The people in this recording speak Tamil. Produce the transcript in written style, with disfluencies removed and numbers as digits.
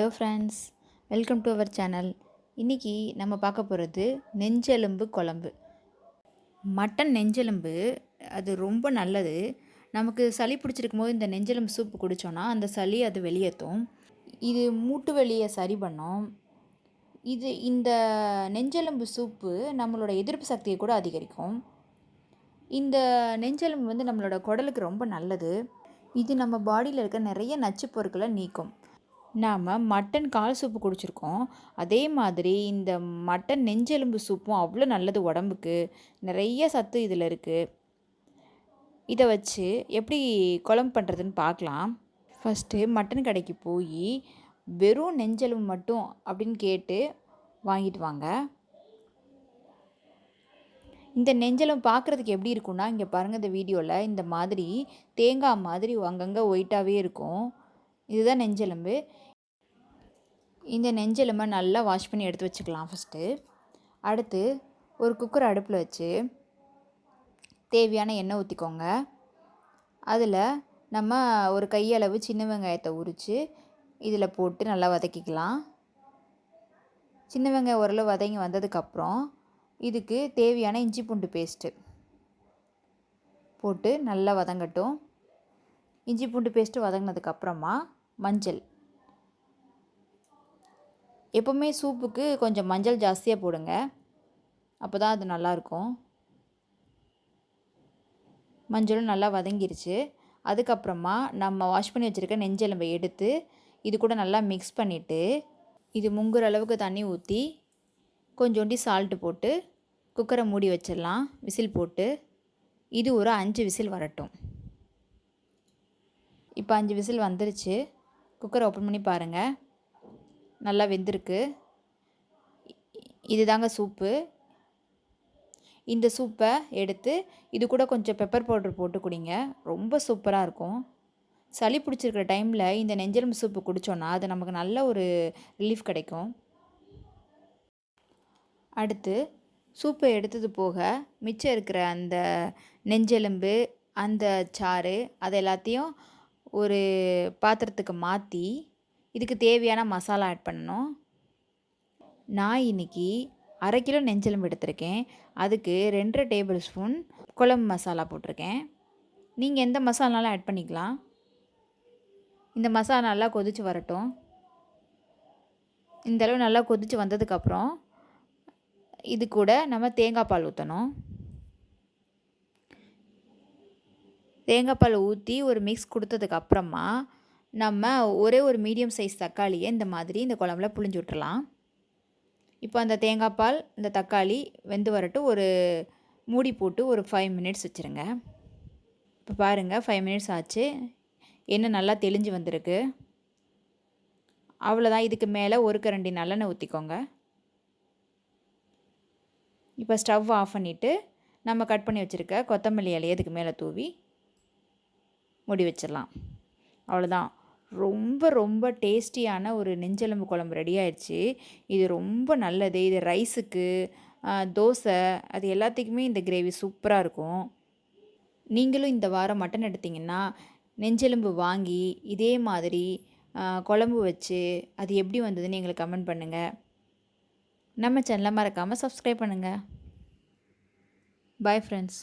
Hello friends, welcome to our channel. இன்றைக்கி நம்ம பார்க்க போகிறது நெஞ்செலும்பு குழம்பு. மட்டன் நெஞ்செலும்பு அது ரொம்ப நல்லது. நமக்கு சளி பிடிச்சிருக்கும் போது இந்த நெஞ்செலும்பு சூப்பு குடித்தோன்னா அந்த சளி அது வெளியேற்றும். இது மூட்டு வலியை சரி பண்ணும். இந்த நெஞ்செலும்பு சூப்பு நம்மளோட எதிர்ப்பு சக்தியை கூட அதிகரிக்கும். இந்த நெஞ்செலும்பு வந்து நம்மளோட குடலுக்கு ரொம்ப நல்லது. இது நம்ம பாடியில் இருக்க நிறைய நச்சு பொருட்களை நீக்கும். நாம் மட்டன் கால் சூப்பு குடிச்சிருக்கோம். அதே மாதிரி இந்த மட்டன் நெஞ்செலும்பு சூப்பும் அவ்வளோ நல்லது உடம்புக்கு. நிறைய சத்து இதில் இருக்குது. இதை வச்சு எப்படி குழம்பு பண்ணுறதுன்னு பார்க்கலாம். ஃபஸ்ட்டு மட்டன் கடைக்கு போய் வெறும் நெஞ்செலும்பு மட்டும் அப்படின்னு கேட்டு வாங்கிட்டு வாங்க. இந்த நெஞ்செலும்பு பார்க்குறதுக்கு எப்படி இருக்குன்னா, இங்கே பாருங்கள், இந்த வீடியோவில் இந்த மாதிரி தேங்காய் மாதிரி அங்கங்கே ஒயிட்டாகவே இருக்கும். இதுதான் நெஞ்செலும்பு. இந்த நெஞ்செலும்பை நல்லா வாஷ் பண்ணி எடுத்து வச்சுக்கலாம் ஃபஸ்ட்டு. அடுத்து ஒரு குக்கர் அடுப்பில் வச்சு தேவையான எண்ணெய் ஊற்றிக்கோங்க. அதில் நம்ம ஒரு கையளவு சின்ன வெங்காயத்தை உரித்து இதில் போட்டு நல்லா வதக்கிக்கலாம். சின்ன வெங்காயம் ஓரளவு வதங்கி வந்ததுக்கப்புறம் இதுக்கு தேவையான இஞ்சி பூண்டு பேஸ்ட்டு போட்டு நல்லா வதங்கட்டும். இஞ்சி பூண்டு பேஸ்ட்டு வதங்கினதுக்கப்புறமா மஞ்சள். எப்போவுமே சூப்புக்கு கொஞ்சம் மஞ்சள் ஜாஸ்தியாக போடுங்க, அப்போ தான் அது நல்லாயிருக்கும். மஞ்சளும் நல்லா வதங்கிருச்சு. அதுக்கப்புறமா நம்ம வாஷ் பண்ணி வச்சுருக்க நெஞ்செலும்பை எடுத்து இது கூட நல்லா மிக்ஸ் பண்ணிவிட்டு இது முங்குற அளவுக்கு தண்ணி ஊற்றி கொஞ்சோண்டி சால்ட்டு போட்டு குக்கரை மூடி வச்சிடலாம். விசில் போட்டு இது ஒரு 5 விசில் வரட்டும். இப்போ 5 விசில் வந்துருச்சு. குக்கரை ஓப்பன் பண்ணி பாருங்கள், நல்லா வெந்திருக்கு. இதுதாங்க சூப்பு. இந்த சூப்பை எடுத்து இது கூட கொஞ்சம் பெப்பர் பவுடர் போட்டு குடிங்க, ரொம்ப சூப்பராக இருக்கும். சளி பிடிச்சிருக்கிற டைமில் இந்த நெஞ்செலும்பு சூப்பு குடித்தோன்னா அது நமக்கு நல்ல ஒரு ரிலீஃப் கிடைக்கும். அடுத்து சூப்பை எடுத்தது போக மிச்சம் இருக்கிற அந்த நெஞ்செலும்பு, அந்த சாறு, அது எல்லாத்தையும் ஒரு பாத்திரத்துக்கு மாற்றி இதுக்கு தேவையான மசாலா ஆட் பண்ணணும். நான் இன்றைக்கி 1/2 கிலோ நெஞ்செலும்பு எடுத்திருக்கேன். அதுக்கு 2 டேபிள் ஸ்பூன் குழம்பு மசாலா போட்டிருக்கேன். நீங்கள் எந்த மசாலானாலும் ஆட் பண்ணிக்கலாம். இந்த மசாலா நல்லா கொதித்து வரட்டும். இந்தளவு நல்லா கொதித்து வந்ததுக்கப்புறம் இது கூட நம்ம தேங்காய் பால் ஊற்றணும். தேங்காய் பால் ஊற்றி ஒரு மிக்ஸ் கொடுத்ததுக்கப்புறமா நம்ம ஒரே ஒரு மீடியம் சைஸ் தக்காளியை இந்த மாதிரி இந்த குழம்புல புழிஞ்சு விட்டுறலாம். இப்போ அந்த தேங்காய் பால், இந்த தக்காளி வெந்து வரட்டும். ஒரு மூடி போட்டு ஒரு 5 மினிட்ஸ் வச்சுருங்க. இப்போ பாருங்கள், 5 மினிட்ஸ் ஆச்சு. எண்ணெய் நல்லா தெளிஞ்சு வந்திருக்கு. அவ்வளோதான். இதுக்கு மேலே ஒரு கரண்டி நல்லெண்ணெய் ஊற்றிக்கோங்க. இப்போ ஸ்டவ் ஆஃப் பண்ணிவிட்டு நம்ம கட் பண்ணி வச்சுருக்க கொத்தமல்லி இலையை இதுக்கு மேலே தூவி மூடி வச்சிடலாம். அவ்வளோதான். ரொம்ப ரொம்ப டேஸ்டியான ஒரு நெஞ்செலும்பு குழம்பு ரெடி ஆயிடுச்சு. இது ரொம்ப நல்லது. இது ரைஸுக்கு, தோசை, அது எல்லாத்துக்குமே இந்த கிரேவி சூப்பராக இருக்கும். நீங்களும் இந்த வாரம் மட்டன் எடுத்திங்கன்னா நெஞ்செலும்பு வாங்கி இதே மாதிரி குழம்பு வச்சு அது எப்படி வந்ததுன்னு எங்களுக்கு கமெண்ட் பண்ணுங்கள். நம்ம சேனலை மறக்காமல் சப்ஸ்கிரைப் பண்ணுங்கள். Bye friends.